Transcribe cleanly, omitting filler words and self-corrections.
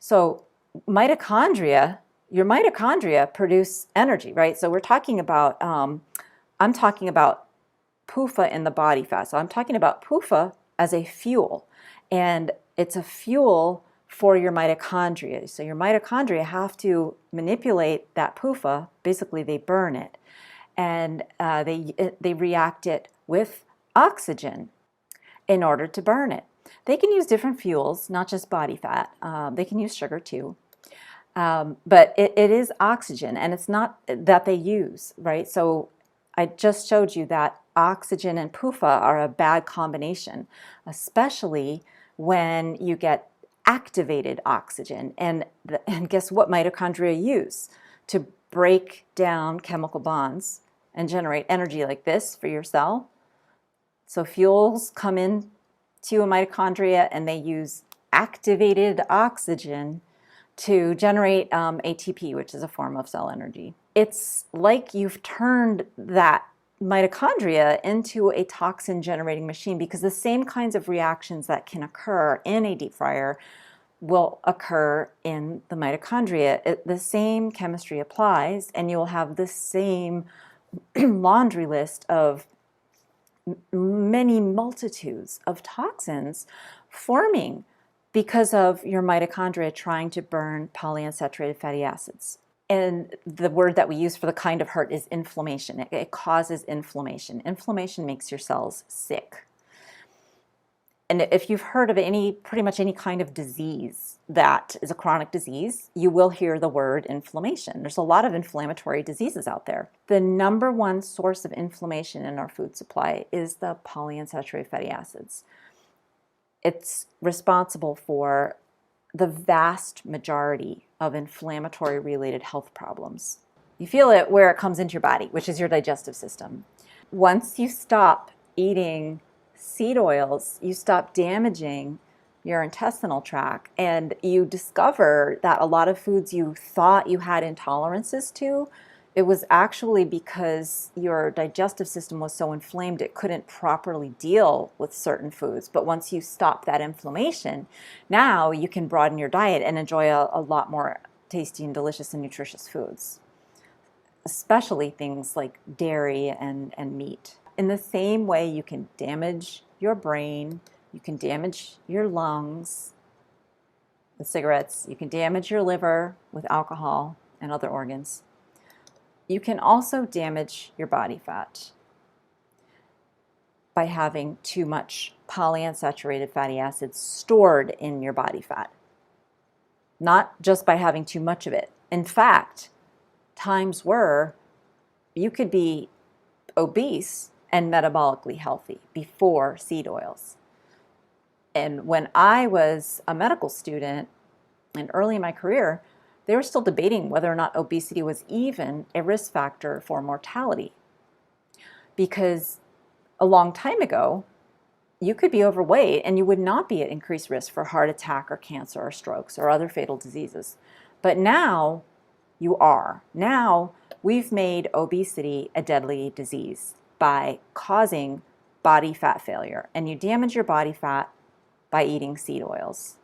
So your mitochondria produce energy, right? So we're talking about, I'm talking about PUFA in the body fat. So I'm talking about PUFA as a fuel, and it's a fuel for your mitochondria. So your mitochondria have to manipulate that PUFA. Basically, they burn it, and they react it with oxygen in order to burn it. They can use different fuels, not just body fat. They can use sugar too. But it is oxygen, and it's not that they use, right? So I just showed you that oxygen and PUFA are a bad combination, especially when you get activated oxygen. And guess what mitochondria use to break down chemical bonds and generate energy like this for your cell? So fuels come in to a mitochondria, and they use activated oxygen to generate ATP, which is a form of cell energy. It's like you've turned that mitochondria into a toxin generating machine, because the same kinds of reactions that can occur in a deep fryer will occur in the mitochondria. The same chemistry applies, and you'll have the same laundry list of many multitudes of toxins forming because of your mitochondria trying to burn polyunsaturated fatty acids. And the word that we use for the kind of hurt is inflammation. It causes inflammation. Inflammation makes your cells sick. And if you've heard of pretty much any kind of disease that is a chronic disease, you will hear the word inflammation. There's a lot of inflammatory diseases out there. The number one source of inflammation in our food supply is the polyunsaturated fatty acids. It's responsible for the vast majority of inflammatory related health problems. You feel it where it comes into your body, which is your digestive system. Once you stop eating seed oils, you stop damaging your intestinal tract, and you discover that a lot of foods you thought you had intolerances to, it was actually because your digestive system was so inflamed it couldn't properly deal with certain foods. But once you stop that inflammation, now you can broaden your diet and enjoy a lot more tasty and delicious and nutritious foods, especially things like dairy and meat. In the same way, you can damage your brain, you can damage your lungs with cigarettes, you can damage your liver with alcohol and other organs. You can also damage your body fat by having too much polyunsaturated fatty acids stored in your body fat, not just by having too much of it. In fact, times where you could be obese and metabolically healthy before seed oils. And when I was a medical student and early in my career, they were still debating whether or not obesity was even a risk factor for mortality. Because a long time ago, you could be overweight and you would not be at increased risk for heart attack or cancer or strokes or other fatal diseases. But now you are. Now we've made obesity a deadly disease by causing body fat failure. And you damage your body fat by eating seed oils.